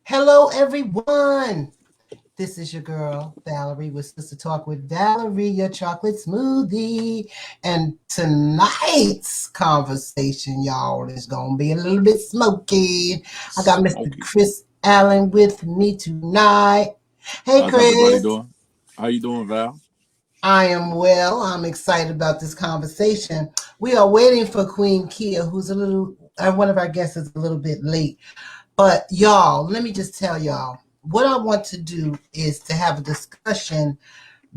Hello, everyone. This is your girl, Valerie, with Sistah-talk with Valerie, your chocolate smoothie. And tonight's conversation, y'all, is going to be a little bit smoky. I got Mr. Smoky. Chris Allen with me tonight. Hey, How's everybody Chris. doing? How you doing, Val? I am well. I'm excited about this conversation. We are waiting for Queen Kia, who's one of our guests is a little bit late. But y'all, let me just tell y'all, what I want to do is to have a discussion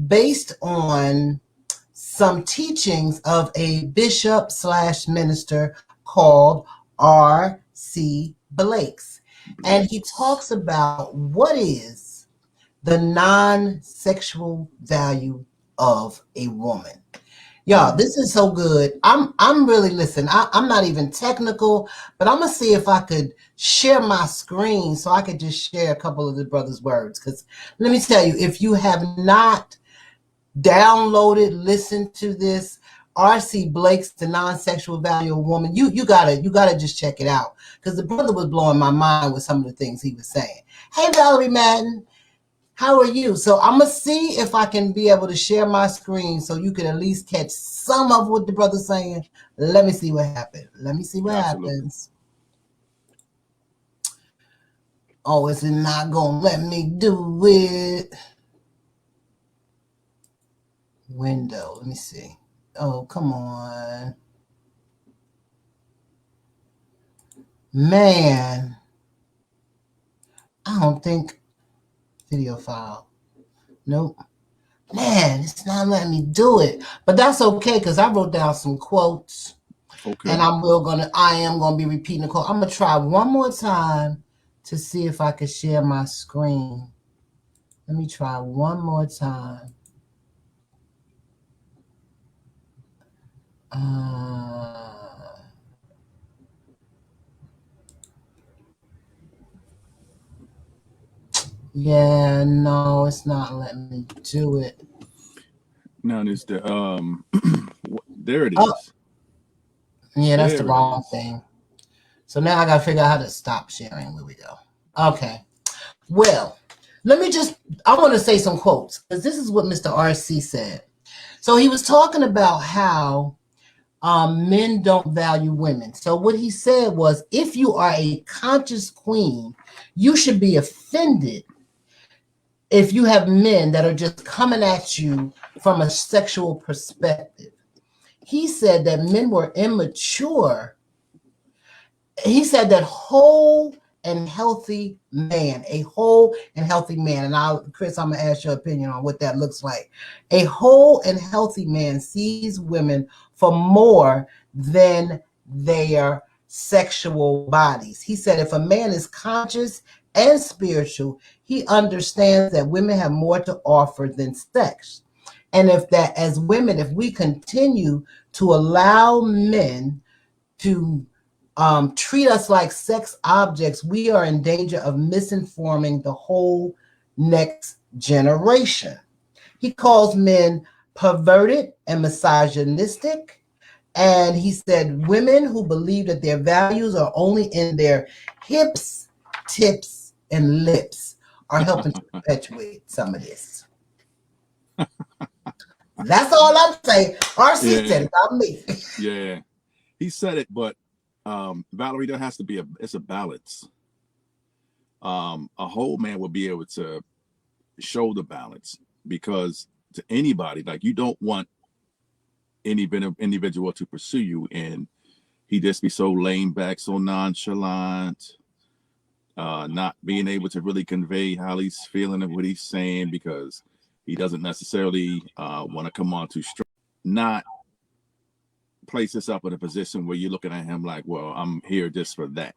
based on some teachings of a bishop slash minister called R.C. Blakes. And he Blakes. talks about what is the non-sexual value of a woman. Y'all, Mm. this is so good. I'm really listening. I'm not even technical, but I'm gonna see if I could share my screen so I could just share a couple of the brother's words. Because let me tell you, if you have not downloaded, listened to this, R.C. Blake's The Non-Sexual Value of Woman, you gotta just check it out. Because the brother was blowing my mind with some of the things he was saying. Hey, Valerie Madden. How are you? So I'm gonna see if I can be able to share my screen so you can at least catch some of what the brother's saying. Let me see what happens. Let me see what Yeah, absolutely. happens. Oh, is it not gonna let me do it? Window. Let me see. Oh, come on. Man, I don't think video file. Nope. Man, it's not letting me do it. But that's okay because I wrote down some quotes. And Okay. I am gonna be repeating the quote. I'm gonna try one more time to see if I can share my screen. Let me try one more time. Uh, yeah, no, it's not letting me do it. Now there's the there it Oh, is. yeah, that's the There it wrong is. thing. So now I gotta figure out how to stop sharing. Where we go. Okay. Well, let me just. I want to say some quotes because this is what Mr. RC said. So he was talking about how men don't value women. So what he said was, if you are a conscious queen, you should be offended if you have men that are just coming at you from a sexual perspective. He said that men were immature. He said that whole and healthy man, a whole and healthy man, and Chris, I'm gonna ask your opinion on what that looks like. A whole and healthy man sees women for more than their sexual bodies. He said if a man is conscious and spiritual, he understands that women have more to offer than sex. And if that, as women, if we continue to allow men to treat us like sex objects, we are in danger of misinforming the whole next generation. He calls men perverted and misogynistic. And he said women who believe that their values are only in their hips, tips, and lips are helping to perpetuate some of this. That's all I'm saying. RC said Yeah, it, not me. yeah. He said it, but Valerie, there has to be it's a balance. A whole man will be able to show the balance because to anybody, like you don't want any individual to pursue you and he just be so laid back, so nonchalant, not being able to really convey how he's feeling and what he's saying because he doesn't necessarily want to come on too strong. Not place us up in a position where you're looking at him like, well, I'm here just for that.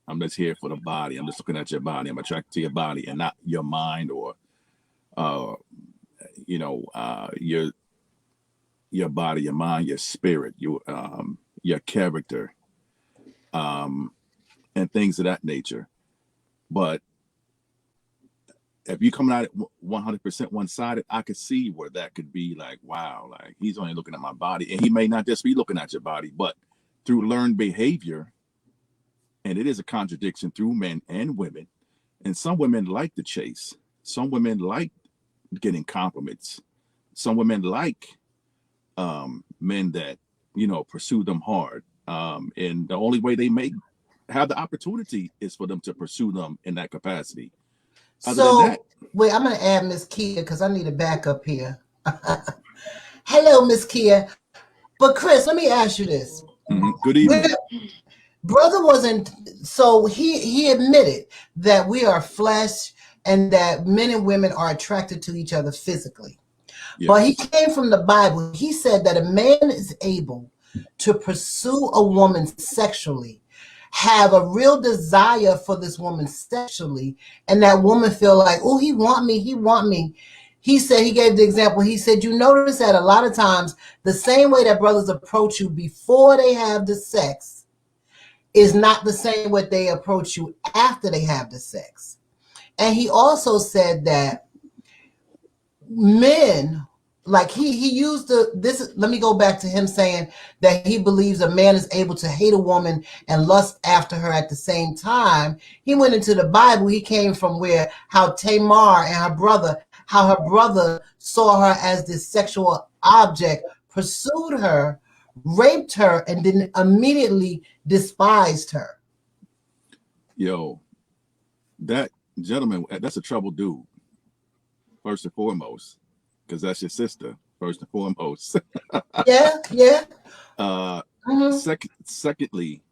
I'm just here for the body. I'm just looking at your body. I'm attracted to your body and not your mind or, uh, your body, your mind, your spirit, your character, um, and things of that nature. But if you coming out at 100% one sided, I could see where that could be like, wow, like he's only looking at my body, and he may not just be looking at your body, but through learned behavior, and it is a contradiction through men and women. And some women like the chase. Some women like getting compliments. Some women like men that, pursue them hard. And the only way they may have the opportunity is for them to pursue them in that capacity. Other than that, wait, I'm going to add Miss Kia because I need a backup here. Hello, Miss Kia. But Chris, let me ask you this. Good evening. Brother wasn't, so he admitted that we are flesh and that men and women are attracted to each other physically. Yes. But he came from the Bible. He said that a man is able to pursue a woman sexually, have a real desire for this woman sexually, and that woman feel like, oh, he want me. He said, he gave the example, he said, you notice that a lot of times the same way that brothers approach you before they have the sex is not the same way they approach you after they have the sex. And he also said that men, like he used let me go back to him saying that he believes a man is able to hate a woman and lust after her at the same time. He went into the Bible. He came from how Tamar and how her brother saw her as this sexual object, pursued her, raped her, and then immediately despised her. Yo, that gentleman, that's a troubled dude, first and foremost, because that's your sister, first and foremost. Yeah. Secondly,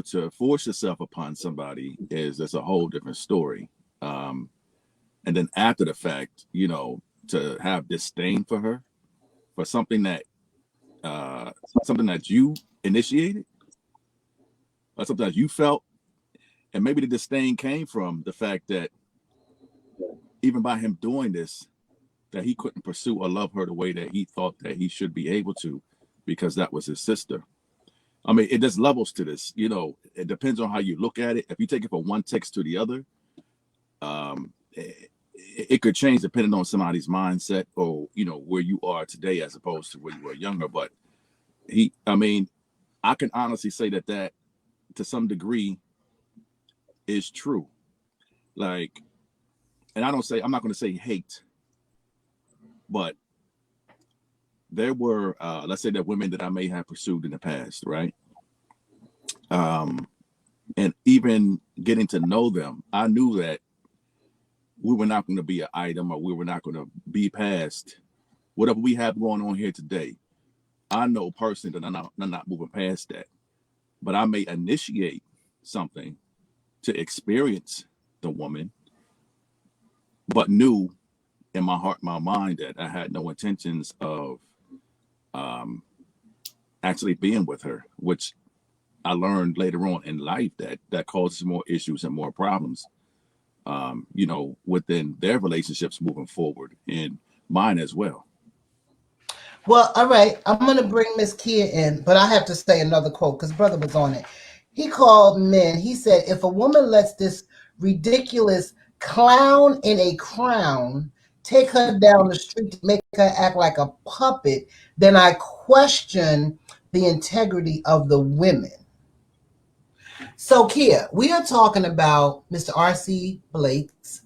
to force yourself upon somebody that's a whole different story. And then after the fact, to have disdain for her, for something that you initiated, or something that you felt, and maybe the disdain came from the fact that even by him doing this, that he couldn't pursue or love her the way that he thought that he should be able to, because that was his sister. I mean, there's levels to this. It depends on how you look at it. If you take it from one text to the other, it could change depending on somebody's mindset or, where you are today as opposed to where you were younger. But I can honestly say that to some degree is true. Like, and I'm not going to say hate, but there were, let's say that women that I may have pursued in the past, right? And even getting to know them, I knew that we were not going to be an item, or we were not going to be past whatever we have going on here today. I know personally that I'm not moving past that, but I may initiate something to experience the woman, but knew in my heart, my mind, that I had no intentions of actually being with her, which I learned later on in life that causes more issues and more problems, within their relationships moving forward, and mine as well. Well, all right, I'm going to bring Miss Kia in, but I have to say another quote because brother was on it. He called men. He said, if a woman lets this ridiculous clown in a crown take her down the street to make her act like a puppet, then I question the integrity of the women. So, Kia, we are talking about Mr. R.C. Blake's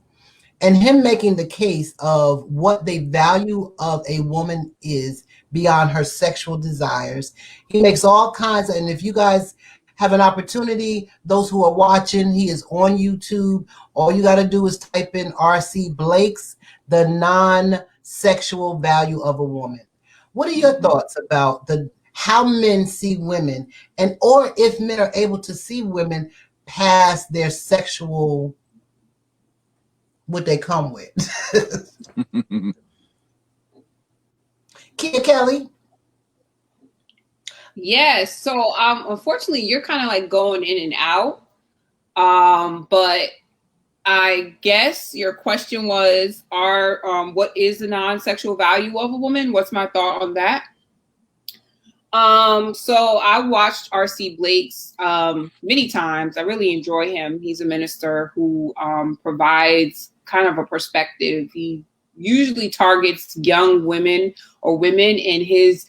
and him making the case of what the value of a woman is beyond her sexual desires. He makes all kinds of, and if you guys have an opportunity, those who are watching, he is on YouTube. All you got to do is type in R.C. Blake's The Non-Sexual Value of a Woman. What are your thoughts about how men see women, or if men are able to see women past their sexual, what they come with? Kia Kelly? Yes. So unfortunately you're kind of like going in and out. But I guess your question was, what is the non-sexual value of a woman? What's my thought on that? So I watched R.C. Blake's many times. I really enjoy him. He's a minister who provides kind of a perspective. He usually targets young women or women in his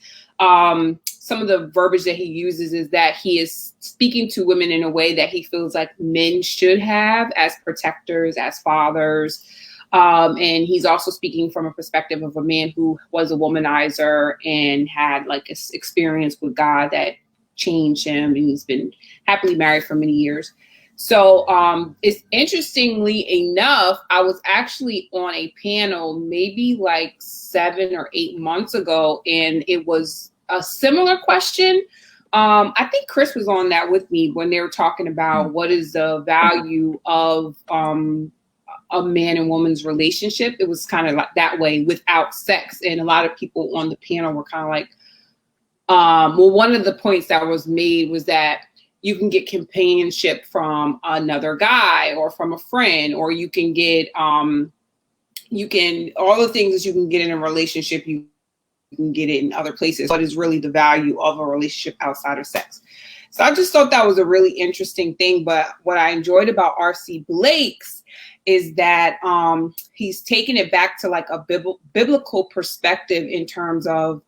some of the verbiage that he uses is that he is speaking to women in a way that he feels like men should have as protectors, as fathers. And he's also speaking from a perspective of a man who was a womanizer and had like an experience with God that changed him. And he's been happily married for many years. So it's interestingly enough, I was actually on a panel maybe like 7 or 8 months ago, and it was a similar question. I think Chris was on that with me when they were talking about what is the value of a man and woman's relationship. It was kind of like that way without sex. And a lot of people on the panel were kind of like, well, one of the points that was made was that you can get companionship from another guy or from a friend, or you can get, all the things that you can get in a relationship, you can get it in other places. What is really the value of a relationship outside of sex? So I just thought that was a really interesting thing. But what I enjoyed about R.C. Blake's is that he's taken it back to like a biblical perspective in terms of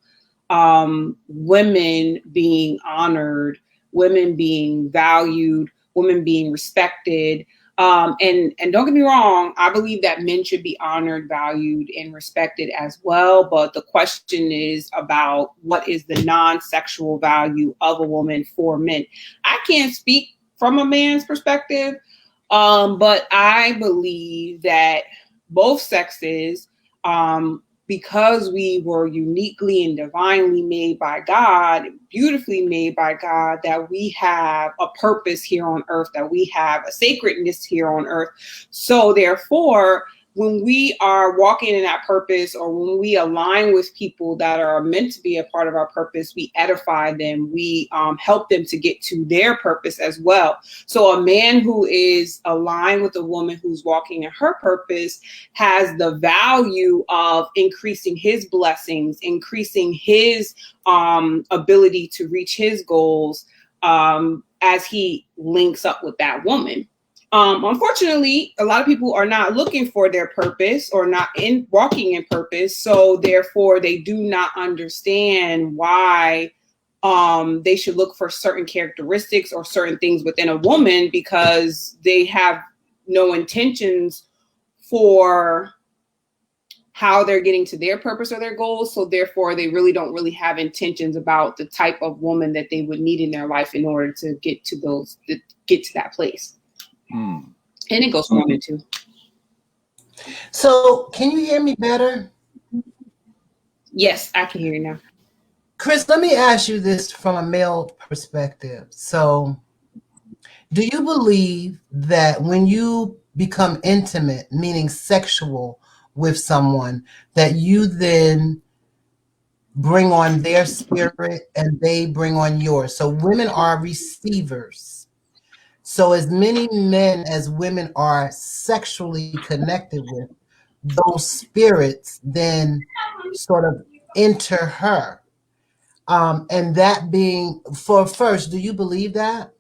women being honored, women being valued, women being respected. And don't get me wrong, I believe that men should be honored, valued, and respected as well. But the question is about what is the non-sexual value of a woman for men. I can't speak from a man's perspective, but I believe that both sexes, because we were uniquely and divinely made by God, beautifully made by God, that we have a purpose here on earth, that we have a sacredness here on earth. So therefore, when we are walking in that purpose, or when we align with people that are meant to be a part of our purpose, we edify them, we help them to get to their purpose as well. So a man who is aligned with a woman who's walking in her purpose has the value of increasing his blessings, increasing his ability to reach his goals as he links up with that woman. Unfortunately, a lot of people are not looking for their purpose or not walking in purpose. So therefore, they do not understand why they should look for certain characteristics or certain things within a woman, because they have no intentions for how they're getting to their purpose or their goals. So therefore, they really don't have intentions about the type of woman that they would need in their life in order to get to that place. And it goes for women too. So can you hear me better? Yes, I can hear you now. Chris, let me ask you this from a male perspective. So do you believe that when you become intimate, meaning sexual, with someone, that you then bring on their spirit and they bring on yours? So women are receivers. So as many men as women are sexually connected with, those spirits then sort of enter her. And that being, for first, do you believe that?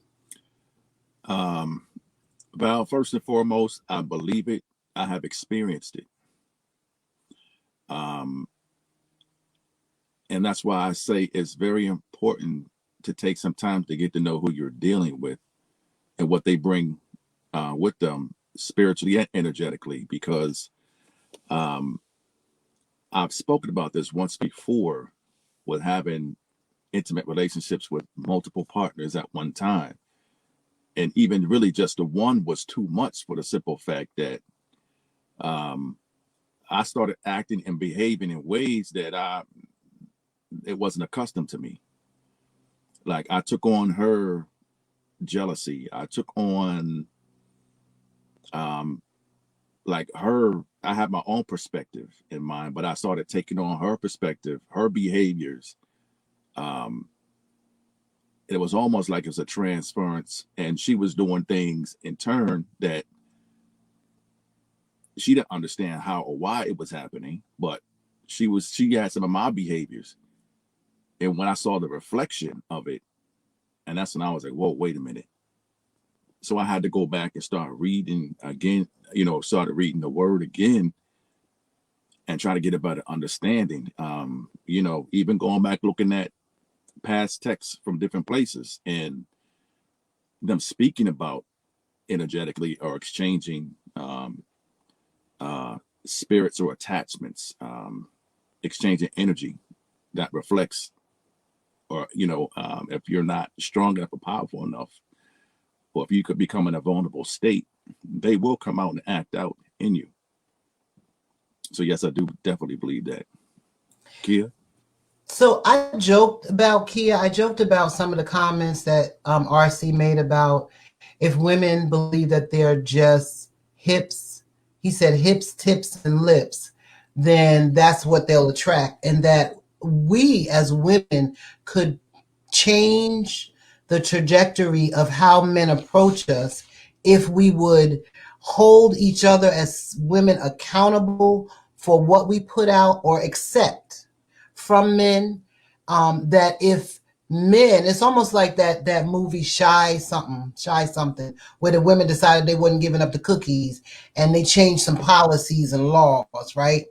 Val, first and foremost, I believe it. I have experienced it. And that's why I say it's very important to take some time to get to know who you're dealing with and what they bring with them spiritually and energetically, because I've spoken about this once before with having intimate relationships with multiple partners at one time. And even really just the one was too much, for the simple fact that I started acting and behaving in ways that it wasn't accustomed to me. Like I took on her jealousy. I took on like her, I had my own perspective in mind, but I started taking on her perspective, her behaviors. It was almost like it was a transference, and she was doing things in turn that she didn't understand how or why it was happening, but she had some of my behaviors. And when I saw the reflection of it, and that's when I was like, whoa, wait a minute. So I had to go back and start reading again, started reading the word again and try to get a better understanding. Even going back, looking at past texts from different places and them speaking about energetically or exchanging spirits or attachments, exchanging energy that reflects, or if you're not strong enough or powerful enough, or if you could become in a vulnerable state, they will come out and act out in you. So yes, I do definitely believe that. Kia? So I joked about Kia. I joked about some of the comments that RC made about if women believe that they're just hips, he said hips, tips, and lips, then that's what they'll attract. And that we as women could change the trajectory of how men approach us if we would hold each other as women accountable for what we put out or accept from men. That if men, it's almost like that movie Shy Something, where the women decided they wasn't giving up the cookies and they changed some policies and laws, right?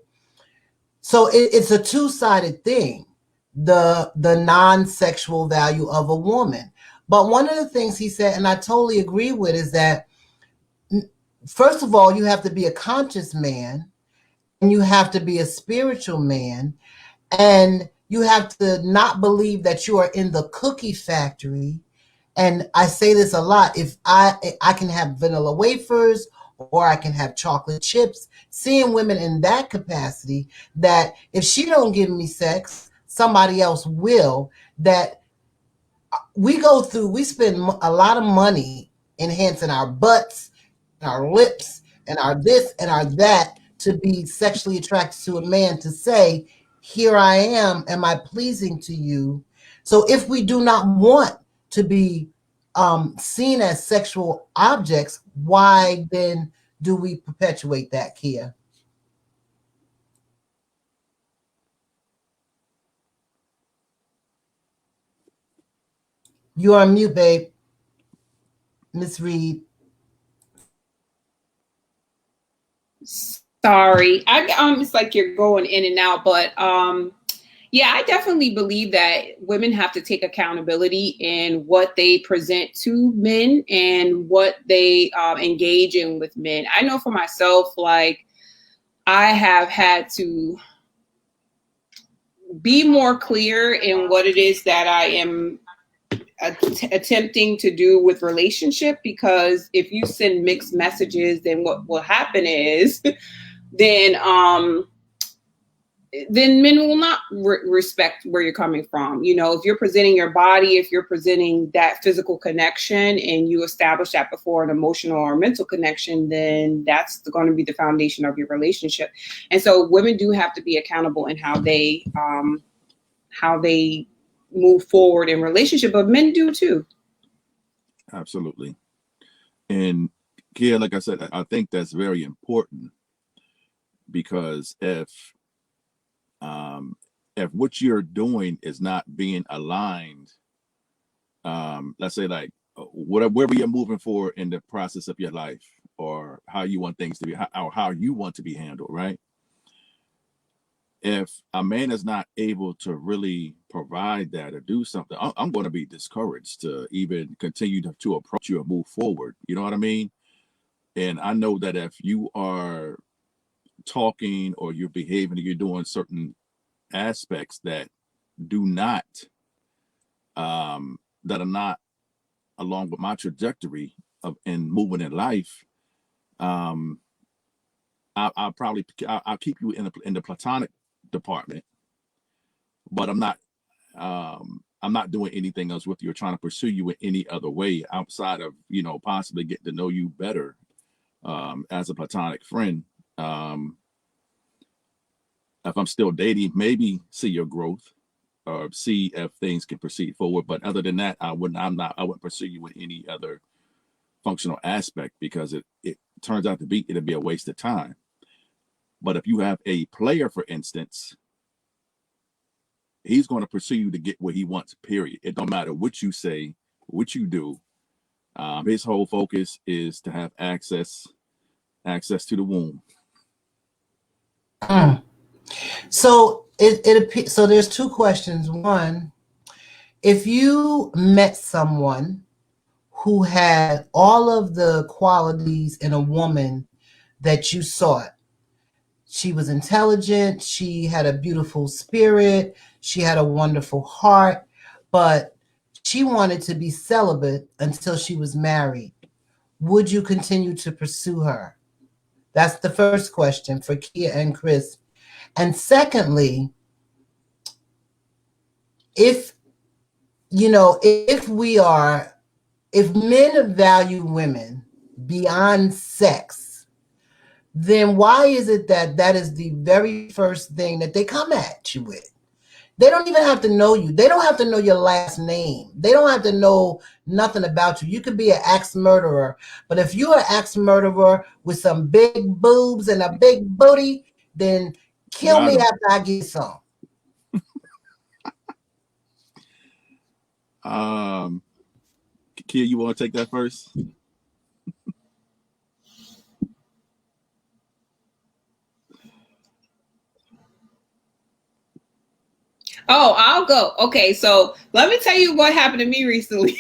So it's a two-sided thing, the non-sexual value of a woman. But one of the things he said, and I totally agree with, is that first of all, you have to be a conscious man, and you have to be a spiritual man, and you have to not believe that you are in the cookie factory. And I say this a lot, if I can have vanilla wafers or I can have chocolate chips, seeing women in that capacity, that if she don't give me sex, somebody else will, that we spend a lot of money enhancing our butts, our lips, and our this and our that to be sexually attracted to a man, to say, here I am I pleasing to you? So if we do not want to be seen as sexual objects, why then do we perpetuate that, Kia? You're on mute, babe. Miss Reed. Sorry, it's like you're going in and out, but yeah, I definitely believe that women have to take accountability in what they present to men and what they engage in with men. I know for myself, like, I have had to be more clear in what it is that I am attempting to do with relationship, because if you send mixed messages, then what will happen is then men will not respect where you're coming from. If you're presenting your body, if you're presenting that physical connection and you establish that before an emotional or mental connection, then that's going to be the foundation of your relationship. And so women do have to be accountable in how they move forward in relationship, but men do too. Absolutely. And Kia, like I said, I think that's very important, because if what you're doing is not being aligned, let's say like wherever you're moving forward in the process of your life, or how you want things to be, or how you want to be handled, right? If a man is not able to really provide that or do something, I'm going to be discouraged to even continue to approach you or move forward. You know what I mean? And I know that if you are talking or you're behaving or you're doing certain aspects that do not, that are not along with my trajectory of in moving in life, I'll keep you in the platonic department, but I'm not doing anything else with you or trying to pursue you in any other way outside of, possibly getting to know you better as a platonic friend. If I'm still dating, maybe see your growth or see if things can proceed forward. But other than that, I wouldn't pursue you with any other functional aspect, because it turns out it'll be a waste of time. But if you have a player, for instance, he's going to pursue you to get what he wants, period. It don't matter what you say, what you do. His whole focus is to have access to the womb. So so there's two questions. One, if you met someone who had all of the qualities in a woman that you sought, she was intelligent, she had a beautiful spirit, she had a wonderful heart, but she wanted to be celibate until she was married, would you continue to pursue her? That's the first question for Kia and Chris. And secondly, if if men value women beyond sex, then why is it that that is the very first thing that they come at you with? They don't even have to know you. They don't have to know your last name. They don't have to know nothing about you. You could be an axe murderer, but if you're an axe murderer with some big boobs and a big booty, then kill me after I get some. Kia, you want to take that first? Oh, I'll go. Okay, so let me tell you what happened to me recently.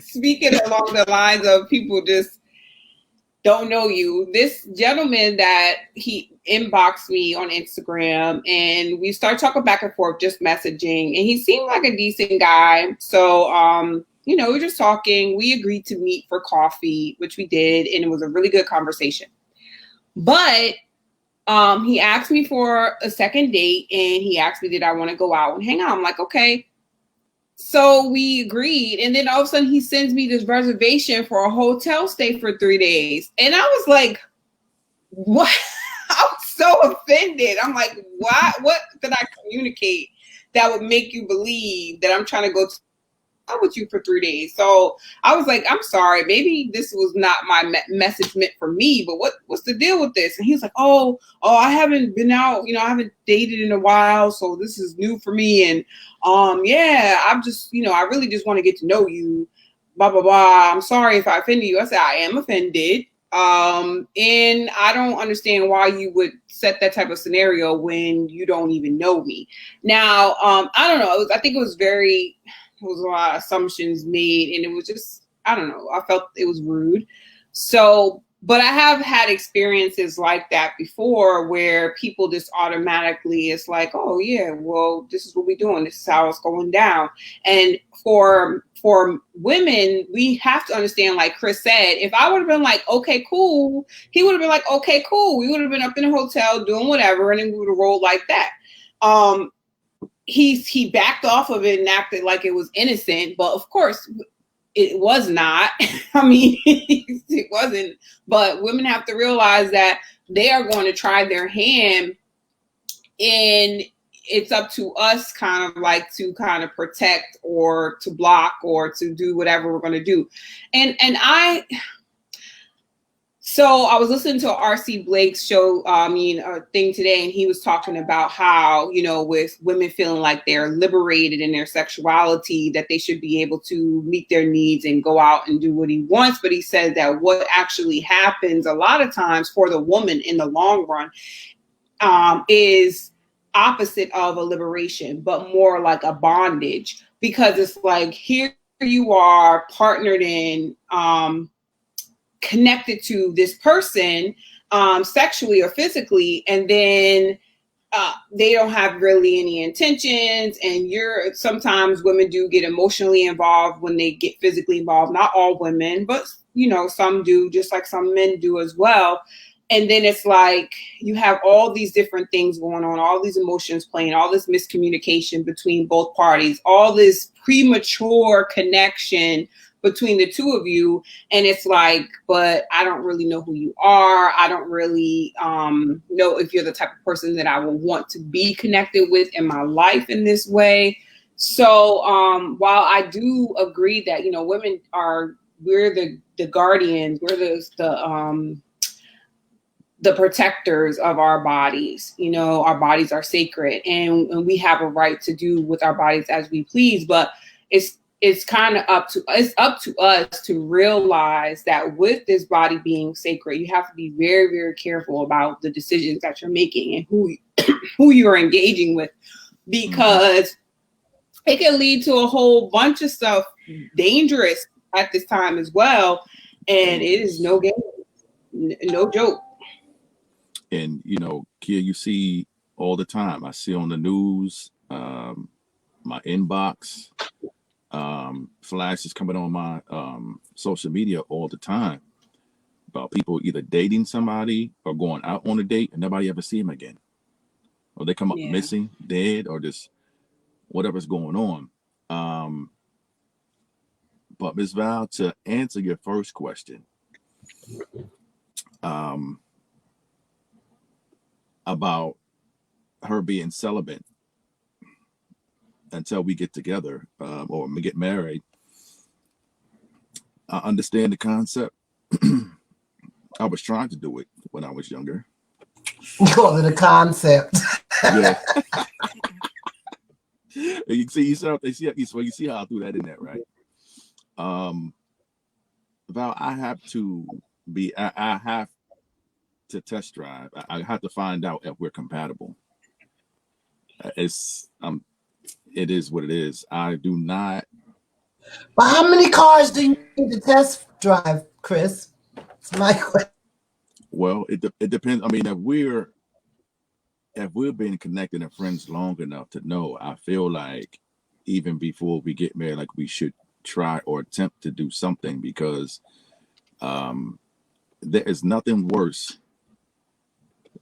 Speaking along the lines of people just don't know you. This gentleman that he inboxed me on Instagram, and we started talking back and forth, just messaging, and he seemed like a decent guy. So, we were just talking. We agreed to meet for coffee, which we did, and it was a really good conversation. But he asked me for a second date, and he asked me, did I want to go out and hang out? I'm like, okay. So we agreed. And then all of a sudden he sends me this reservation for a hotel stay for 3 days. And I was like, what? I was so offended. I'm like, why? What did I communicate that would make you believe that I'm trying to go with you for 3 days? So I was like, I'm sorry, maybe this was not my message meant for me, but what's the deal with this? And he was like, oh, I haven't been out, I haven't dated in a while, so this is new for me. And yeah, I'm just, I really just want to get to know you, blah, blah, blah. I'm sorry if I offended you. I said, I am offended. And I don't understand why you would set that type of scenario when you don't even know me. Now, I don't know. I think it was a lot of assumptions made, and it was just, I don't know, I felt it was rude. So, but I have had experiences like that before where people just automatically, it's like, oh yeah, well, this is what we're doing. This is how it's going down. And for women, we have to understand, like Chris said, if I would have been like, okay, cool, he would have been like, okay, cool. We would have been up in a hotel doing whatever, and then we would have rolled like that. He backed off of it and acted like it was innocent, but of course it was not. I mean, it wasn't. But women have to realize that they are going to try their hand, and it's up to us to protect or to block or to do whatever we're going to do. So I was listening to R.C. Blake's show, thing today, and he was talking about how, with women feeling like they're liberated in their sexuality, that they should be able to meet their needs and go out and do what he wants. But he said that what actually happens a lot of times for the woman in the long run is opposite of a liberation, but more like a bondage, because it's like, here you are partnered in, connected to this person sexually or physically, and then they don't have really any intentions, and sometimes women do get emotionally involved when they get physically involved. Not all women, but some do, just like some men do as well. And then it's like you have all these different things going on, all these emotions playing, all this miscommunication between both parties, all this premature connection between the two of you. And it's like, but I don't really know who you are. I don't really know if you're the type of person that I will want to be connected with in my life in this way. So while I do agree that, women we're the guardians, we're the protectors of our bodies. Our bodies are sacred, and we have a right to do with our bodies as we please, but it's kind of up to us to realize that with this body being sacred, you have to be very, very careful about the decisions that you're making and who you're engaging with, because it can lead to a whole bunch of stuff dangerous at this time as well. And it is no game, no joke. And Kia, you see all the time. I see on the news, my inbox, flashes coming on my social media all the time about people either dating somebody or going out on a date and nobody ever see them again, or they come up missing, dead, or just whatever's going on. But Ms. Val, to answer your first question, about her being celibate until we get together, or we get married, I understand the concept. I was trying to do it when I was younger. You call it a concept. Yeah. You see how I threw that in there, right? Val, I have to test drive. I have to find out if we're compatible. It is what it is. I do not. But how many cars do you need to test drive, Chris? It's my question. Well, it depends. I mean, if we're being connected and friends long enough to know, I feel like even before we get married, like we should try or attempt to do something, because there is nothing worse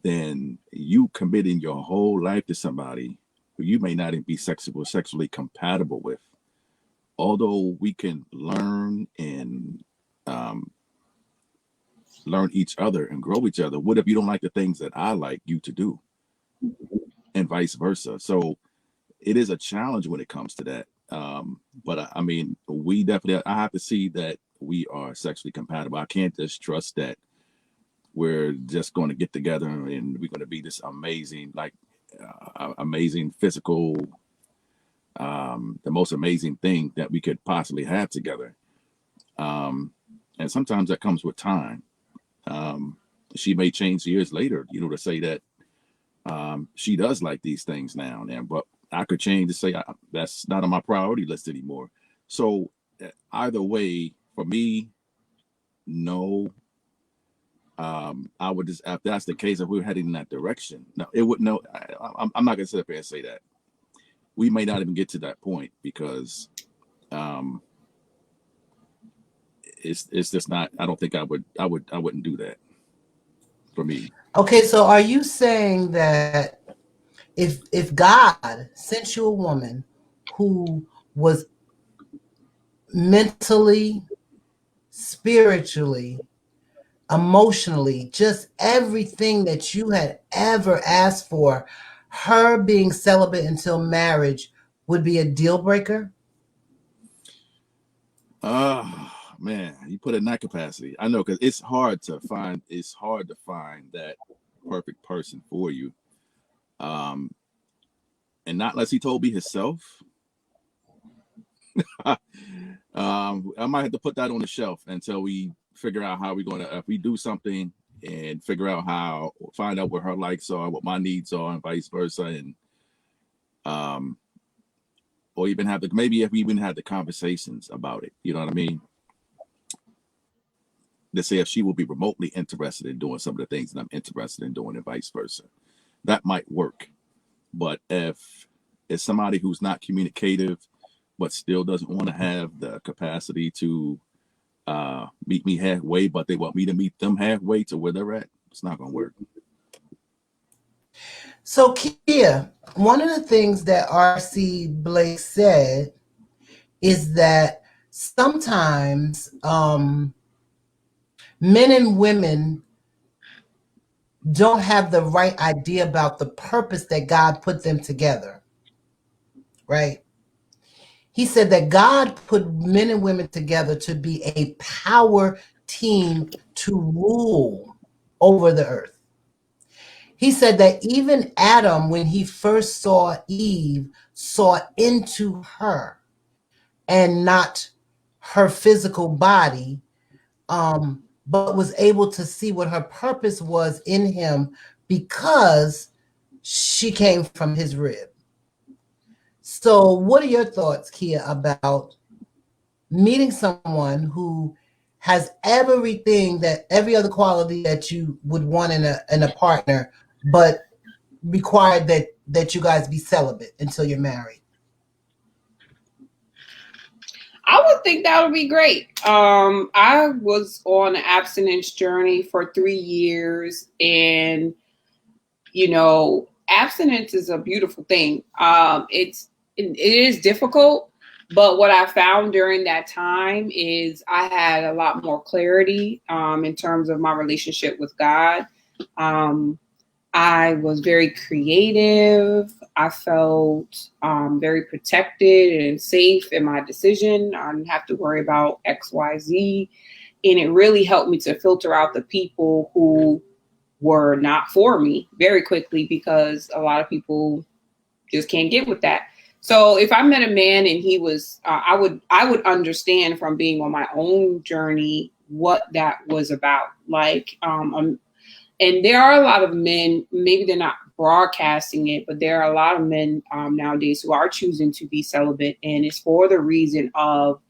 than you committing your whole life to somebody who you may not even be sexually compatible with. Although we can learn and learn each other and grow each other, what if you don't like the things that I like you to do, and vice versa? So it is a challenge when it comes to that. But I mean, we definitely, I have to see that we are sexually compatible. I can't just trust that we're just going to get together and we're going to be this amazing, amazing physical, the most amazing thing that we could possibly have together. And sometimes that comes with time. She may change years later, to say that she does like these things now, but I could change to say that's not on my priority list anymore. So either way, for me, no. I would just, if that's the case, if we're heading in that direction, no, it would no. I'm not gonna sit up here and say that. We may not even get to that point, because it's just not. I don't think I wouldn't do that for me. Okay, so are you saying that if God sent you a woman who was mentally, spiritually, emotionally, just everything that you had ever asked for, her being celibate until marriage would be a deal breaker? Man, you put it in that capacity. I know, because it's hard to find that perfect person for you. And not unless he told me himself. I might have to put that on the shelf until we figure out how we're going to, if we do something and find out what her likes are, what my needs are, and vice versa. And, or even maybe if we even had the conversations about it, you know what I mean? To say if she will be remotely interested in doing some of the things that I'm interested in doing, and vice versa. That might work. But if it's somebody who's not communicative, but still doesn't want to have the capacity to meet me halfway, but they want me to meet them halfway to where they're at, it's not going to work. So, Kia, one of the things that R.C. Blake said is that sometimes men and women don't have the right idea about the purpose that God put them together, right? He said that God put men and women together to be a power team to rule over the earth. He said that even Adam, when he first saw Eve, saw into her and not her physical body, but was able to see what her purpose was in him because she came from his rib. So what are your thoughts, Kia, about meeting someone who has everything, that every other quality that you would want in a partner, but required that you guys be celibate until you're married? I would think that would be great. I was on an abstinence journey for 3 years, and abstinence is a beautiful thing. It is difficult, but what I found during that time is I had a lot more clarity in terms of my relationship with God. I was very creative. I felt very protected and safe in my decision. I didn't have to worry about X, Y, Z. And it really helped me to filter out the people who were not for me very quickly, because a lot of people just can't get with that. So if I met a man and he was, I would understand from being on my own journey what that was about. Like, and there are a lot of men, maybe they're not broadcasting it, but there are a lot of men nowadays who are choosing to be celibate, and it's for the reason of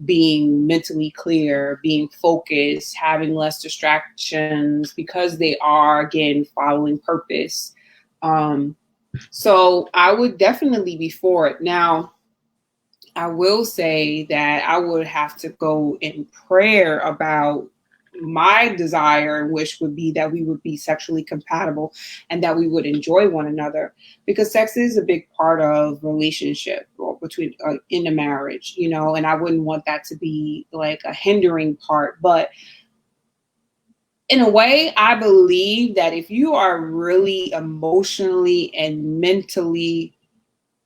being mentally clear, being focused, having less distractions, because they are, again, following purpose. So I would definitely be for it. Now, I will say that I would have to go in prayer about my desire and wish would be that we would be sexually compatible and that we would enjoy one another, because sex is a big part of relationship between in a marriage, and I wouldn't want that to be like a hindering part. But in a way, I believe that if you are really emotionally and mentally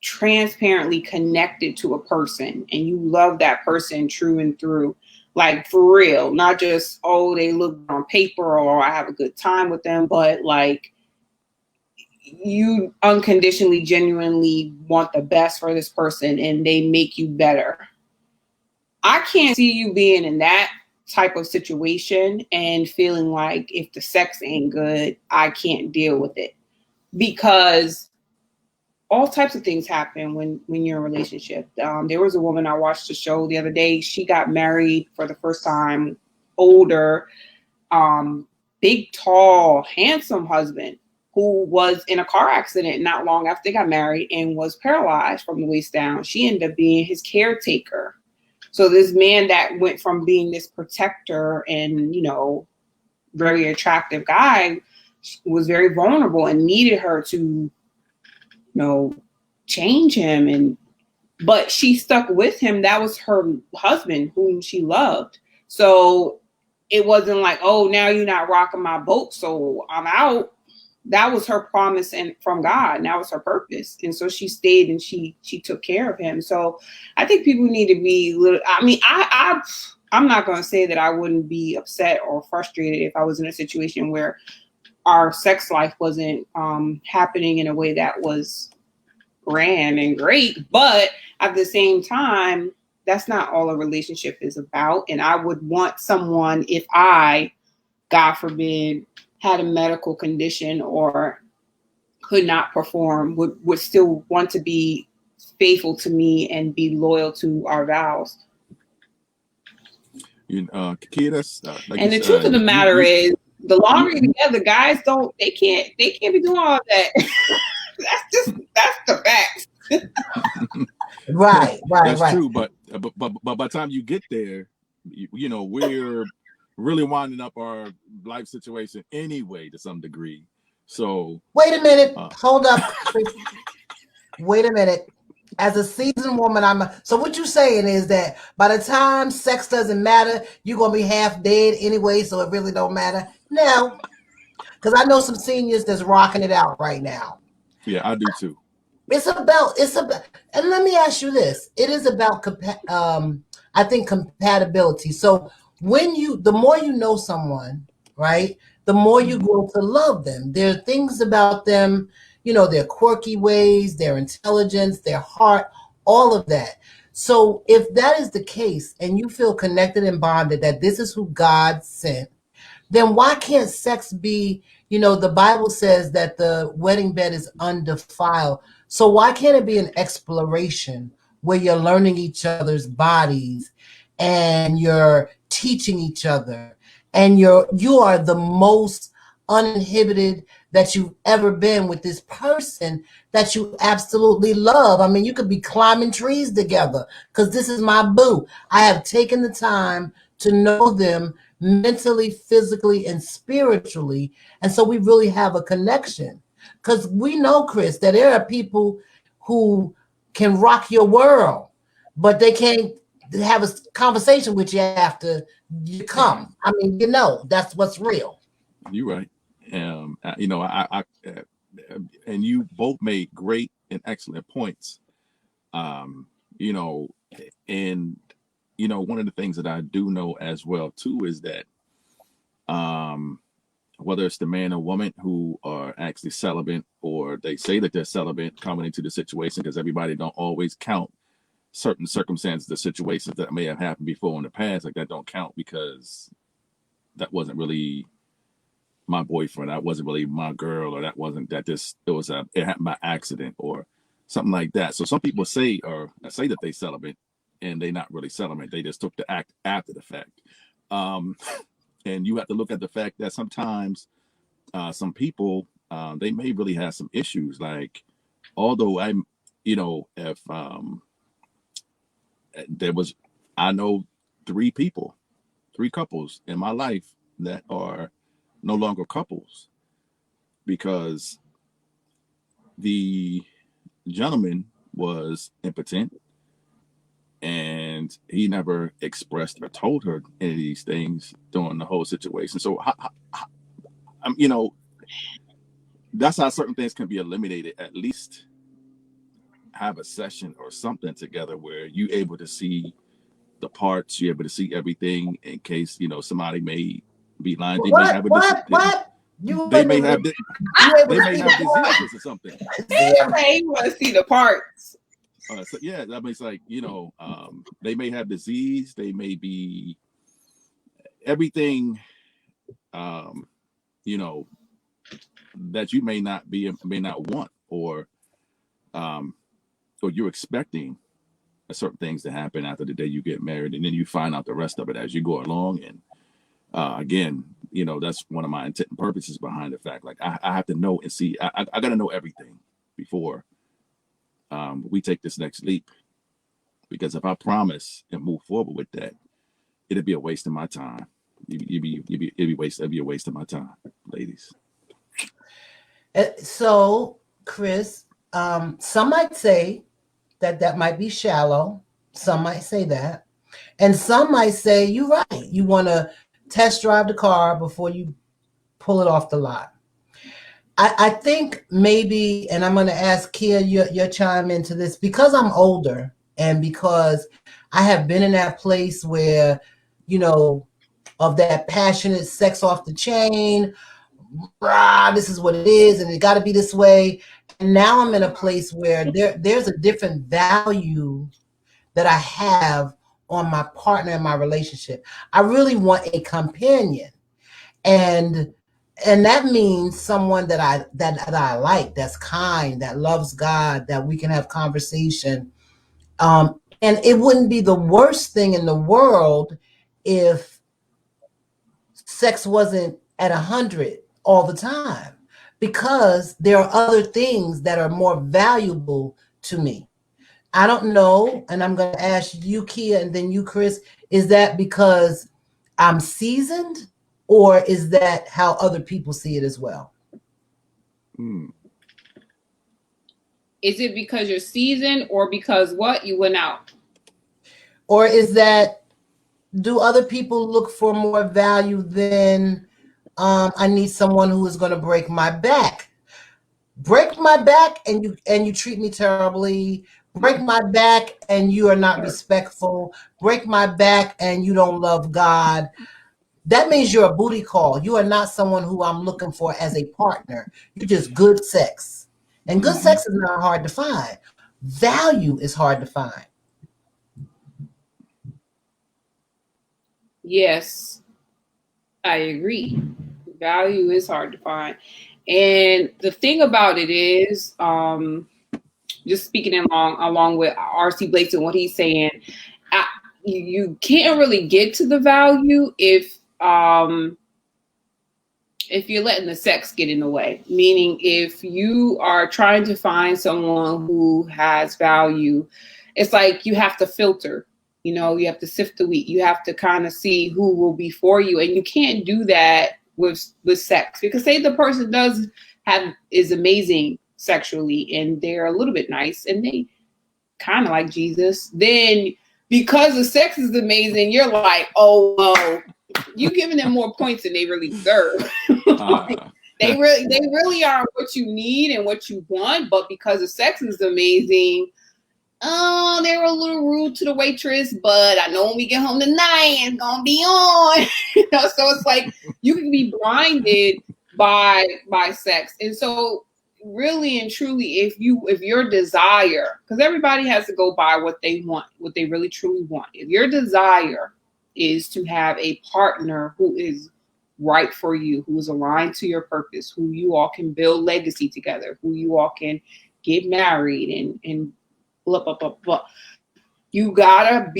transparently connected to a person and you love that person true and through, like for real, not just, oh, they look on paper or I have a good time with them, but like you unconditionally, genuinely want the best for this person and they make you better. I can't see you being in that type of situation and feeling like if the sex ain't good, I can't deal with it, because all types of things happen when you're in a relationship. There was a woman I watched a show the other day. She got married for the first time, older, big, tall, handsome husband who was in a car accident not long after they got married and was paralyzed from the waist down. She ended up being his caretaker. So this man that went from being this protector and, very attractive guy was very vulnerable and needed her to change him, but she stuck with him. That was her husband whom she loved. So it wasn't like, oh, now you're not rocking my boat, so I'm out. That was her promise and from God, and that was her purpose. And so she stayed and she took care of him. So I think people need to be little. I mean, I'm not going to say that I wouldn't be upset or frustrated if I was in a situation where our sex life wasn't happening in a way that was grand and great, but at the same time, that's not all a relationship is about. And I would want someone, if I, God forbid, had a medical condition or could not perform, would still want to be faithful to me and be loyal to our vows. Kia, that's like and the truth of the matter is, the longer you're together, guys they can't be doing all of that. that's the facts. Right. That's true, but by the time you get there, we're really winding up our life situation anyway to some degree. So wait a minute, hold up. Wait a minute. As a seasoned woman, so what you're saying is that by the time sex doesn't matter, you're gonna be half dead anyway, so it really don't matter. No, because I know some seniors that's rocking it out right now. Yeah, I do too. It's about, and let me ask you this. It is about, I think, compatibility. So the more you know someone, right, the more you grow to love them. There are things about them, their quirky ways, their intelligence, their heart, all of that. So if that is the case and you feel connected and bonded that this is who God sent, then why can't sex be, the Bible says that the wedding bed is undefiled. So why can't it be an exploration where you're learning each other's bodies and you're teaching each other and you are the most uninhibited that you've ever been with this person that you absolutely love. I mean, you could be climbing trees together because this is my boo. I have taken the time to know them mentally, physically, and spiritually. And so we really have a connection. Because we know, Chris, that there are people who can rock your world, but they can't have a conversation with you after you come. I mean, that's what's real. You're right. And you both made great and excellent points. Um, you know, and one of the things that I do know as well too is that whether it's the man or woman who are actually celibate or they say that they're celibate coming into the situation, because everybody don't always count certain circumstances, the situations that may have happened before in the past, like that don't count because that wasn't really my boyfriend, that wasn't really my girl, or that wasn't that this it happened by accident or something like that. So some people say that they celibate and they not really celibate. They just took the act after the fact. And you have to look at the fact that sometimes some people they may really have some issues. Like, although if I know three couples in my life that are no longer couples because the gentleman was impotent and he never expressed or told her any of these things during the whole situation. So, that's how certain things can be eliminated. At least have a session or something together where you're able to see the parts, you're able to see everything in case, somebody may be lying. They may have What? They may have diseases or something. Hey, you want to see the parts. So yeah, that means like, they may have disease, they may be everything, that you may not want, or you're expecting certain things to happen after the day you get married, and then you find out the rest of it as you go along. And again, that's one of my intent and purposes behind the fact. Like I have to know and see. I got to know everything before we take this next leap. Because if I promise and move forward with that, it'd be a waste of my time. It'd be a waste of my time, ladies. So, Chris, some might say that might be shallow. Some might say that. And some might say, you're right. You want to test drive the car before you pull it off the lot. I think maybe, and I'm going to ask Kia your chime into this, because I'm older and because I have been in that place where, of that passionate sex off the chain, this is what it is, and it got to be this way. And now I'm in a place where there's a different value that I have on my partner in my relationship. I really want a companion, and that means someone that I like, that's kind, that loves God, that we can have conversation. And it wouldn't be the worst thing in the world if sex wasn't at 100 all the time, because there are other things that are more valuable to me. I don't know, and I'm going to ask you, Kia, and then you, Chris, is that because I'm seasoned, or is that how other people see it as well? Is it because you're seasoned, or because you went out? Or is that, do other people look for more value than I need someone who is going to break my back? Break my back and you treat me terribly. Break my back and you are not respectful. Break my back and you don't love God. That means you're a booty call. You are not someone who I'm looking for as a partner. You're just good sex. And good sex is not hard to find. Value is hard to find. Yes, I agree. Value is hard to find. And the thing about it is, just speaking along with R.C. Blakes and what he's saying, you can't really get to the value if you're letting the sex get in the way. Meaning, if you are trying to find someone who has value, it's like you have to filter. You know, you have to sift the wheat. You have to kind of see who will be for you, and you can't do that with sex, because say the person is amazing sexually and they're a little bit nice and they kind of like Jesus, then because the sex is amazing, you're like, oh, well, you giving them more points than they really deserve. They really are what you need and what you want, but because the sex is amazing, oh, they were a little rude to the waitress, but I know when we get home tonight, it's gonna be on. You know, so it's like you can be blinded by sex. And so really and truly, if your desire, because everybody has to go by what they want, what they really truly want. If your desire is to have a partner who is right for you, who is aligned to your purpose, who you all can build legacy together, who you all can get married and blah, blah, blah, blah. You gotta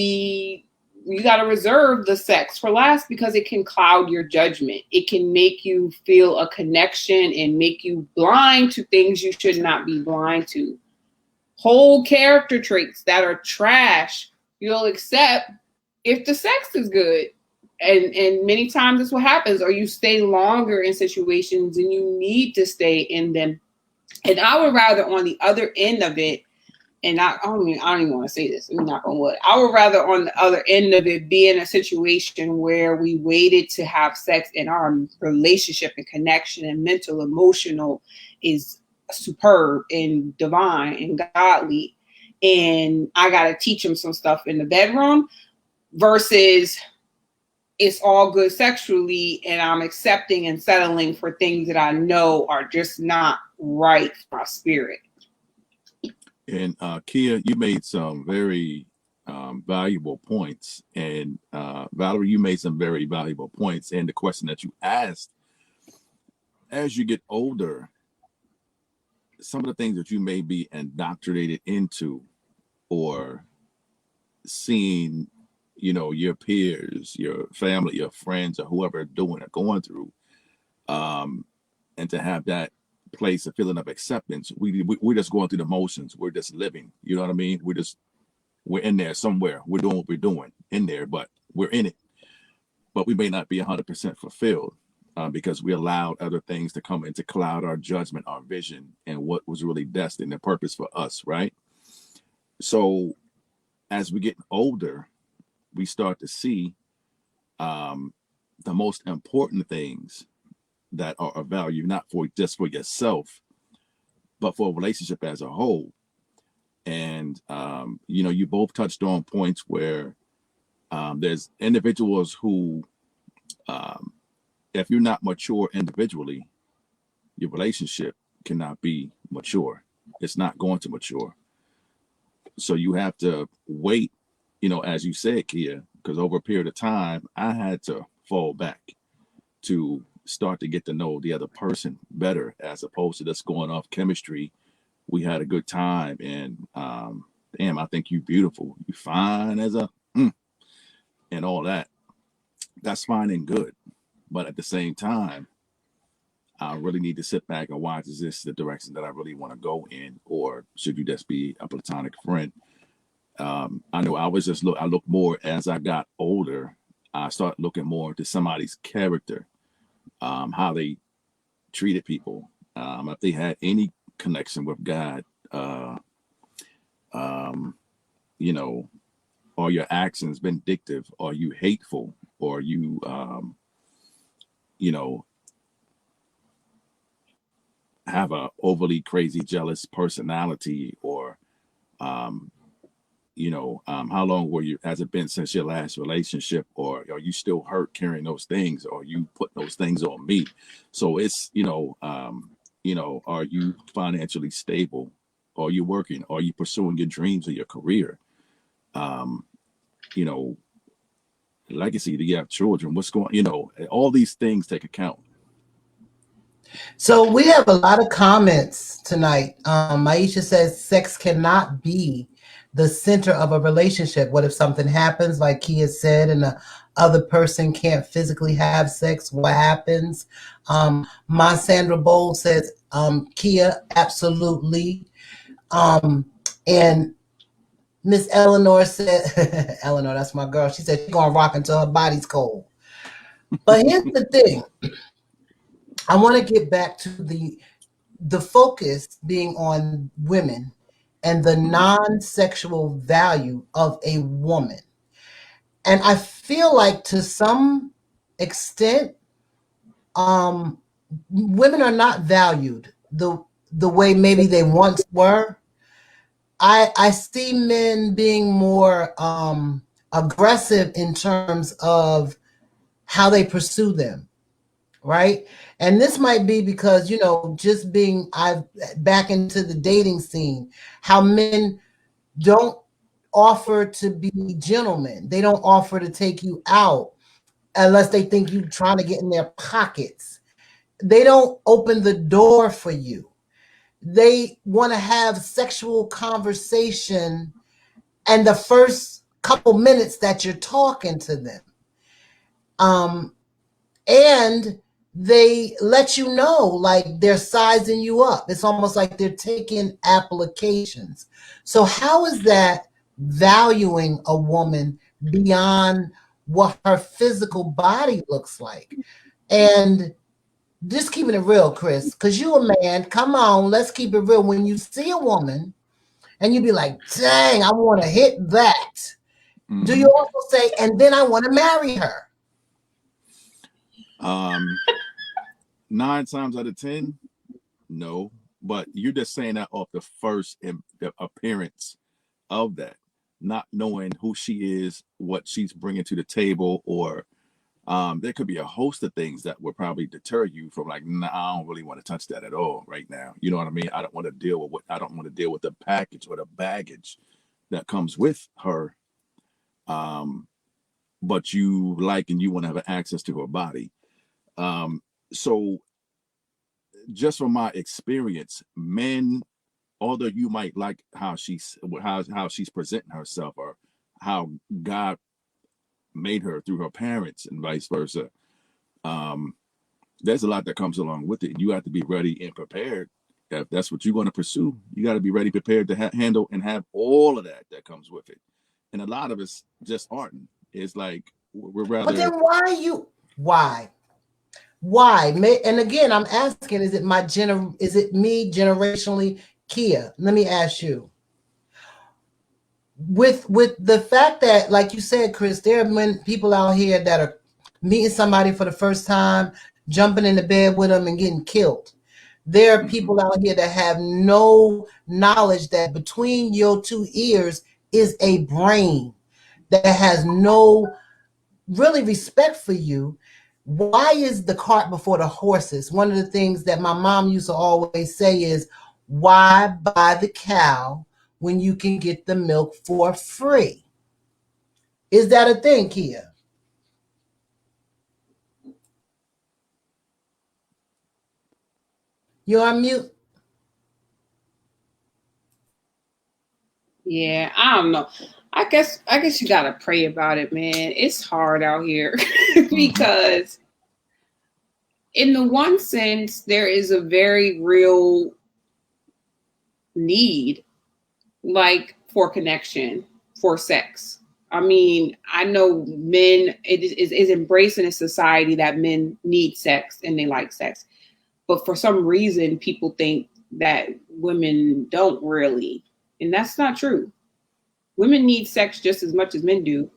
reserve the sex for last, because it can cloud your judgment. It can make you feel a connection and make you blind to things you should not be blind to. Whole character traits that are trash, you'll accept if the sex is good. And many times that's what happens, or you stay longer in situations and you need to stay in them. And I would rather on the other end of it, and I don't even want to say this, I'm not gonna would. I would rather on the other end of it be in a situation where we waited to have sex and our relationship and connection and mental, emotional is superb and divine and godly. And I got to teach them some stuff in the bedroom versus it's all good sexually and I'm accepting and settling for things that I know are just not right for my spirit. And Kia, you made some very valuable points. And Valerie, you made some very valuable points. And the question that you asked, as you get older, some of the things that you may be indoctrinated into or seeing, you know, your peers, your family, your friends, or whoever are doing or going through, and to have that place, a feeling of acceptance. We're just going through the motions. We're just living. You know what I mean? We're in there somewhere. We're doing what we're doing in there, but we're in it. But we may not be 100% fulfilled because we allowed other things to come in to cloud our judgment, our vision, and what was really destined and purpose for us, right? So as we get older, we start to see the most important things that are of value, not for just for yourself, but for a relationship as a whole. And, you know, you both touched on points where there's individuals who, if you're not mature individually, your relationship cannot be mature. It's not going to mature. So you have to wait, you know, as you said, Kia, because over a period of time, I had to fall back to start to get to know the other person better, as opposed to just going off chemistry. We had a good time, and damn, I think you beautiful, you fine as a and all that. That's fine and good, but at the same time, I really need to sit back and watch, is this the direction that I really want to go in, or should you just be a platonic friend? I know I look more as I got older. I started looking more into somebody's character, how they treated people, if they had any connection with God, you know, are your actions vindictive? Are you hateful? Or you, you know, have a overly crazy, jealous personality? Or, you know, how long has it been since your last relationship? Or are you still hurt carrying those things? Or you put those things on me? So it's, you know, are you financially stable? Are you working? Are you pursuing your dreams or your career? You know, legacy, do you have children? What's going, you know, all these things take account. So we have a lot of comments tonight. Maisha says sex cannot be the center of a relationship. What if something happens, like Kia said, and the other person can't physically have sex? What happens? My Sandra Bowl says, Kia, absolutely. And Miss Eleanor said, Eleanor, that's my girl. She said she's gonna rock until her body's cold. But here's the thing. I want to get back to the focus being on women and the non-sexual value of a woman. And I feel like to some extent, women are not valued the way maybe they once were. I see men being more aggressive in terms of how they pursue them, right? And this might be because, you know, just being I've back into the dating scene, how men don't offer to be gentlemen. They don't offer to take you out unless they think you trying to get in their pockets. They don't open the door for you. They want to have sexual conversation and the first couple minutes that you're talking to them. And they let you know, like, they're sizing you up. It's almost like they're taking applications. So how is that valuing a woman beyond what her physical body looks like? And just keeping it real, Chris, because you a man, come on, let's keep it real. When you see a woman and you be like, dang, I want to hit that. Mm-hmm. Do you also say, and then I want to marry her? 9 times out of 10, no. But you're just saying that off the first the appearance of that, not knowing who she is, what she's bringing to the table, or there could be a host of things that would probably deter you from like, nah, I don't really want to touch that at all right now. You know what I mean? I don't want to deal with the package or the baggage that comes with her. But you like and you want to have access to her body. So just from my experience, men, although you might like how she's presenting herself or how God made her through her parents and vice versa, there's a lot that comes along with it. You have to be ready and prepared. If that's what you're going to pursue, you got to be ready, prepared to handle and have all of that comes with it. And a lot of us just aren't. It's like we're rather. But then why? And again, I'm asking, is it me generationally? Kia, let me ask you. With the fact that, like you said, Chris, there are people out here that are meeting somebody for the first time, jumping into bed with them and getting killed. There are people out here that have no knowledge that between your 2 ears is a brain that has no really respect for you. Why is the cart before the horses? One of the things that my mom used to always say is, why buy the cow when you can get the milk for free? Is that a thing, Kia? You're on mute. Yeah, I don't know. I guess you gotta pray about it, man. It's hard out here because in the one sense, there is a very real need, like, for connection, for sex. I mean, I know men, it is embraced in a society that men need sex and they like sex. But for some reason, people think that women don't really. And that's not true. Women need sex just as much as men do.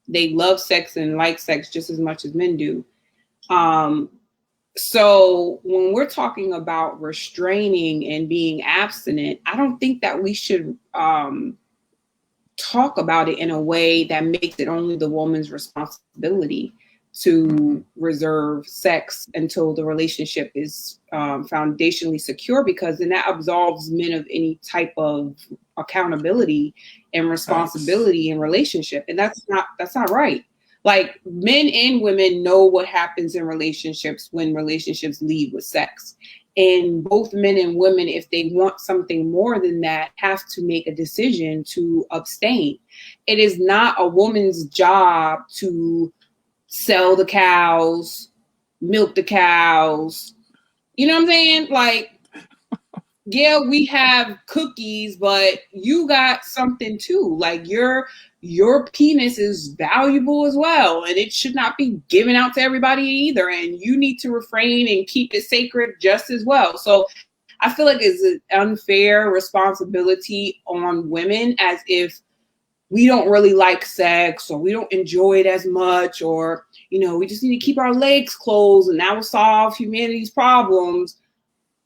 They love sex and like sex just as much as men do. So when we're talking about restraining and being abstinent, I don't think that we should talk about it in a way that makes it only the woman's responsibility to reserve sex until the relationship is foundationally secure, because then that absolves men of any type of accountability and responsibility in relationship. And that's not right. Like, men and women know what happens in relationships when relationships lead with sex. And both men and women, if they want something more than that, have to make a decision to abstain. It is not a woman's job to sell the cows, milk the cows. You know what I'm saying? Like, yeah, we have cookies, but you got something too. Like, your penis is valuable as well, and it should not be given out to everybody either. And you need to refrain and keep it sacred just as well. So I feel like it's an unfair responsibility on women, as if we don't really like sex, or we don't enjoy it as much, or, you know, we just need to keep our legs closed and that will solve humanity's problems.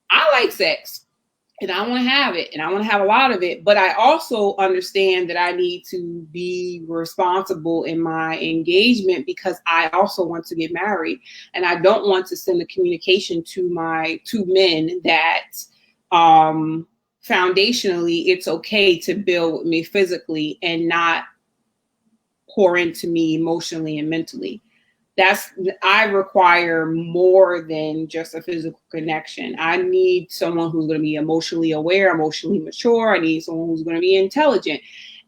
I like sex, and I want to have it, and I want to have a lot of it. But I also understand that I need to be responsible in my engagement, because I also want to get married, and I don't want to send a communication to my two men that foundationally it's okay to build with me physically and not pour into me emotionally and mentally. I require more than just a physical connection. I need someone who's going to be emotionally aware, emotionally mature. I need someone who's going to be intelligent.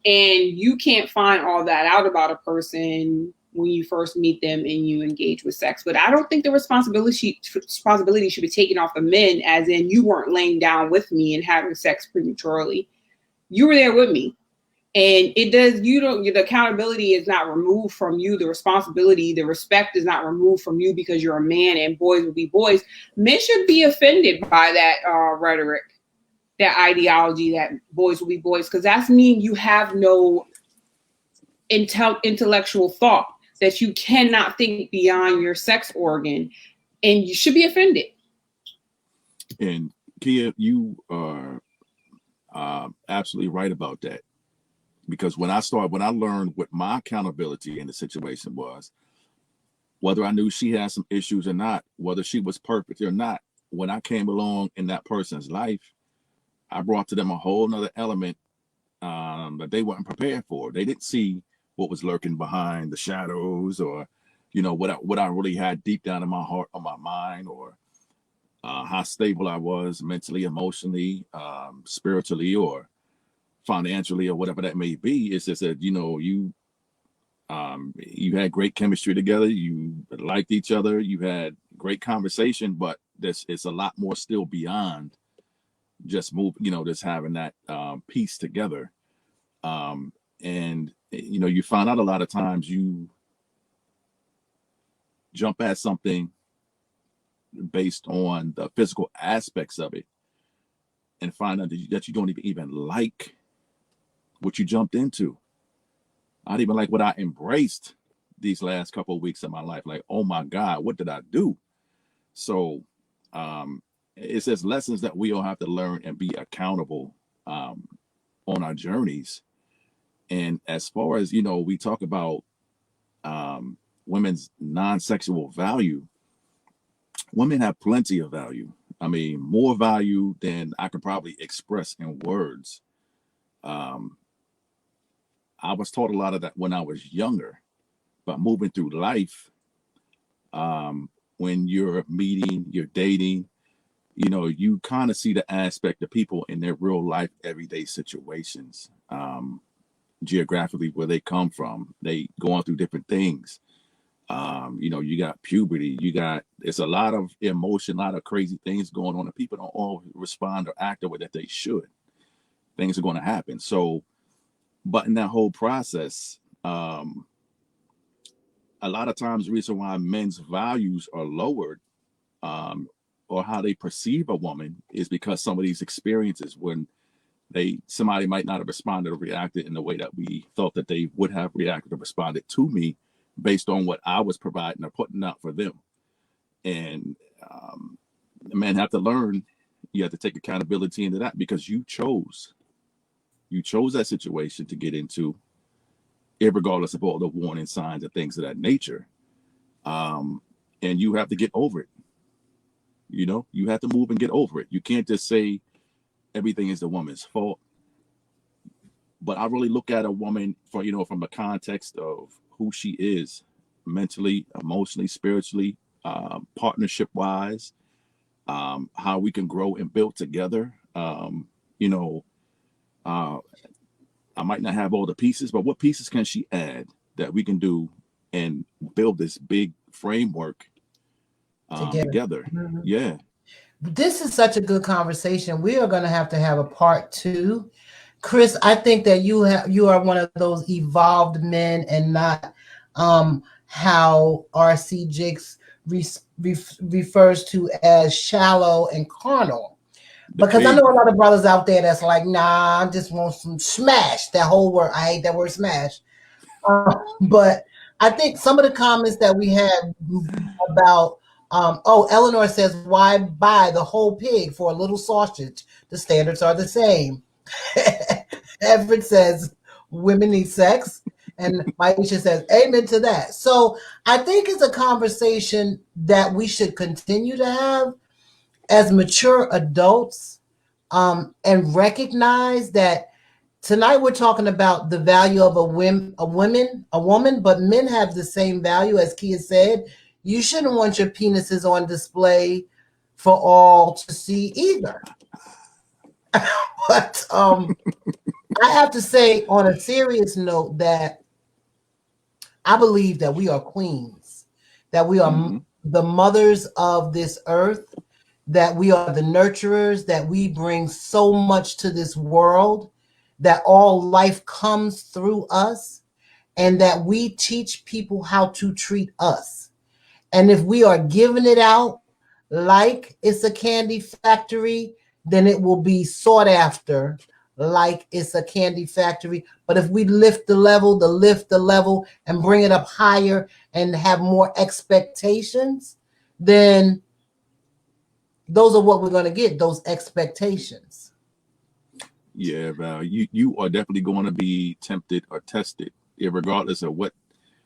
And you can't find all that out about a person when you first meet them and you engage with sex. But I don't think the responsibility should be taken off the men, as in, you weren't laying down with me and having sex prematurely. You were there with me. And the accountability is not removed from you. The responsibility, the respect is not removed from you because you're a man and boys will be boys. Men should be offended by that rhetoric, that ideology that boys will be boys, because that's mean you have no intellectual thought, that you cannot think beyond your sex organ, and you should be offended. And Kia, you are absolutely right about that. Because when I learned what my accountability in the situation was, whether I knew she had some issues or not, whether she was perfect or not, when I came along in that person's life, I brought to them a whole nother element that they weren't prepared for. They didn't see what was lurking behind the shadows, or, you know, what I really had deep down in my heart or my mind, or how stable I was mentally, emotionally, spiritually, or financially, or whatever that may be. It's just that, you know, you had great chemistry together, you liked each other, you had great conversation, but it's a lot more still beyond just just having that piece together. And you know, you find out a lot of times you jump at something based on the physical aspects of it, and find out that you don't even like what you jumped into. I don't even like what I embraced these last couple of weeks of my life. Like, oh my God, what did I do? So it says lessons that we all have to learn and be accountable on our journeys. And as far as, you know, we talk about women's non-sexual value, women have plenty of value. I mean, more value than I could probably express in words. I was taught a lot of that when I was younger, but moving through life, when you're meeting, you're dating, you know, you kind of see the aspect of people in their real life, everyday situations, geographically, where they come from. They going through different things. You know, you got puberty, it's a lot of emotion, a lot of crazy things going on, and people don't all respond or act the way that they should. Things are going to happen. So, but in that whole process, a lot of times the reason why men's values are lowered, or how they perceive a woman, is because some of these experiences when somebody might not have responded or reacted in the way that we thought that they would have reacted or responded to me, based on what I was providing or putting out for them. And the men have to learn, you have to take accountability into that, because you chose that situation to get into, irregardless of all the warning signs and things of that nature. And you have to get over it. You know, you have to move and get over it. You can't just say everything is the woman's fault. But I really look at a woman from the context of who she is mentally, emotionally, spiritually, partnership wise, how we can grow and build together. You know, I might not have all the pieces, but what pieces can she add that we can do and build this big framework together? Mhm. Yeah. This is such a good conversation. We are going to have a part 2. Chris, I think that you are one of those evolved men and not how R.C. Jakes refers to as shallow and carnal. The Because I know a caveman. lot of brothers out there that's like, nah, I just want some smash. That whole word, I hate that word smash. But I think some of the comments that we had about, Eleanor says, why buy the whole pig for a little sausage? The standards are the same. Everett says, women need sex. And Maisha says, amen to that. So I think it's a conversation that we should continue to have as mature adults, and recognize that tonight we're talking about the value of a woman, but men have the same value as Kia said. You shouldn't want your penises on display for all to see either. But I have to say, on a serious note, that I believe that we are queens, that we are Mm-hmm. the mothers of this earth, that we are the nurturers, that we bring so much to this world, that all life comes through us, and that we teach people how to treat us. And if we are giving it out like it's a candy factory, then it will be sought after like it's a candy factory. But if we lift the level and bring it up higher and have more expectations, then those are what we're going to get, those expectations. Yeah, Val, you are definitely going to be tempted or tested, regardless of what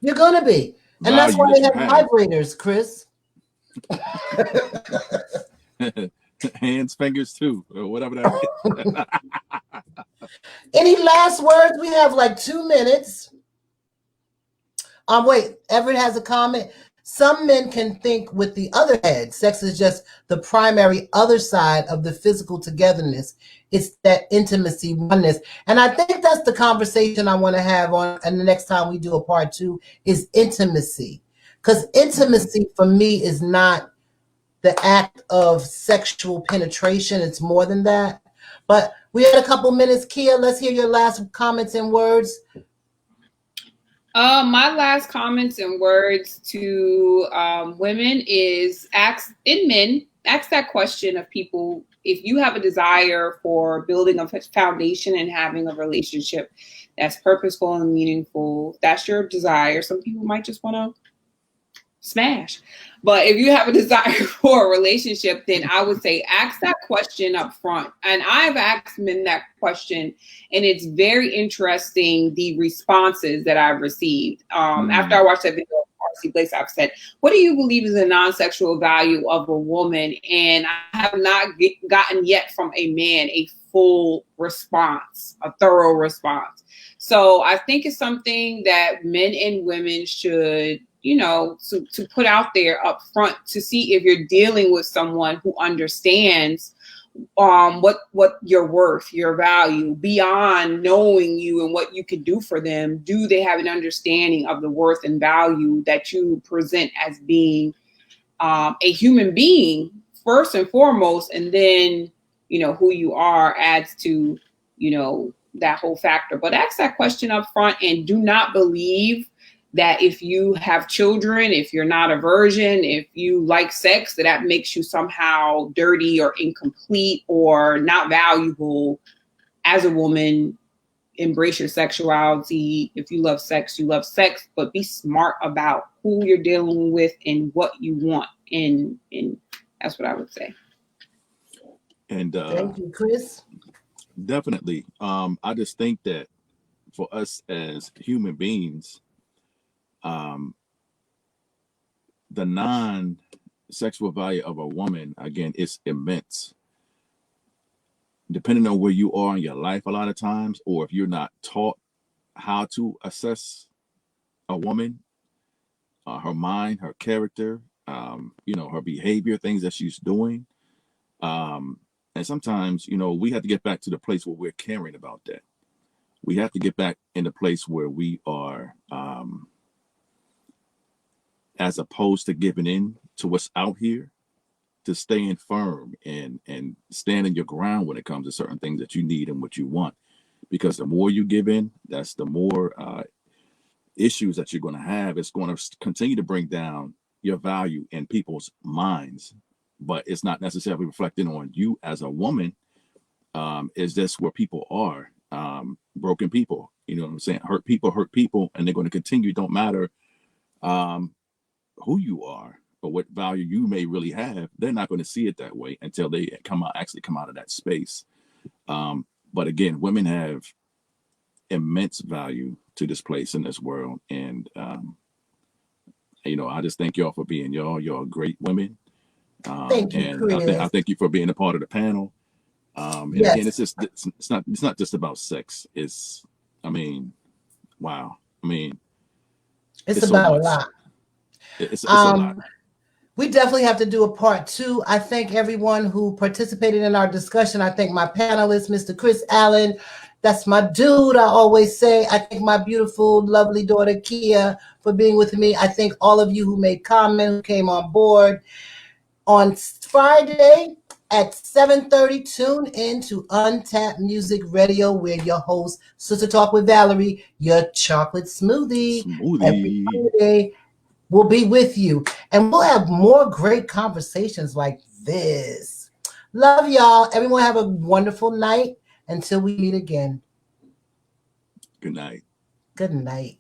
You're going to be. And that's value why that they you have have. vibrators, Chris. Hands, fingers too, or whatever that is. Any last words? We have like 2 minutes. Wait, Everett has a comment. Some men can think with the other head. Sex is just the primary other side of the physical togetherness. It's that intimacy, oneness. And I think that's the conversation I want to have on, and the next time we do a part 2 is intimacy. Because Mm-hmm. intimacy for me is not the act of sexual penetration. It's more than that. But we had a couple minutes. Kia, let's hear your last comments and words. My last comments and words to women is ask that question of people. If you have a desire for building a foundation and having a relationship that's purposeful and meaningful, that's your desire. Some people might just want to smash. But if you have a desire for a relationship, then I would say ask that question up front. And I've asked men that question, and it's very interesting the responses that I've received. After I watched that video of Marcy Blaze, I've said, what do you believe is the non-sexual value of a woman? And I have not gotten yet from a man a full response, a thorough response. So I think it's something that men and women should, to put out there up front, to see if you're dealing with someone who understands what your worth, your value, beyond knowing you and what you can do for them. Do they have an understanding of the worth and value that you present as being a human being first and foremost, and then who you are adds to that whole factor. But ask that question up front, and do not believe that if you have children, if you're not a virgin, if you like sex, that makes you somehow dirty or incomplete or not valuable as a woman. Embrace your sexuality. If you love sex, you love sex, but be smart about who you're dealing with and what you want. And that's what I would say. And Thank you, Chris. definitely, I just think that for us as human beings, the non-sexual value of a woman, again, is immense. Depending on where you are in your life, a lot of times, or if you're not taught how to assess a woman, her mind, her character, her behavior, things that she's doing. And sometimes, we have to get back to the place where we're caring about that. We have to get back in the place where we are, as opposed to giving in to what's out here, to staying firm and standing your ground when it comes to certain things that you need and what you want. Because the more you give in, that's the more issues that you're going to have. It's going to continue to bring down your value in people's minds, but it's not necessarily reflecting on you as a woman. Is this where people are? Broken people, you know what I'm saying? Hurt people, and they're going to continue. Don't matter who you are or what value you may really have. They're not going to see it that way until they actually come out of that space. But again, women have immense value to this place in this world. And, I just thank y'all for being y'all. Y'all great women. Thank you, and Chris. I thank you for being a part of the panel. And Yes. again, it's not just about sex. Wow. It's so about much. a lot. It's a lot. We definitely have to do a part 2. I thank everyone who participated in our discussion. I thank my panelists, Mr. Chris Allen. That's my dude, I always say. I thank my beautiful, lovely daughter, Kia, for being with me. I thank all of you who made comments, who came on board. On Friday at 7:30, tune in to Untapped Music Radio, where your host, Sister Talk with Valerie, your chocolate smoothie. Every Friday will be with you. And we'll have more great conversations like this. Love y'all. Everyone have a wonderful night until we meet again. Good night. Good night.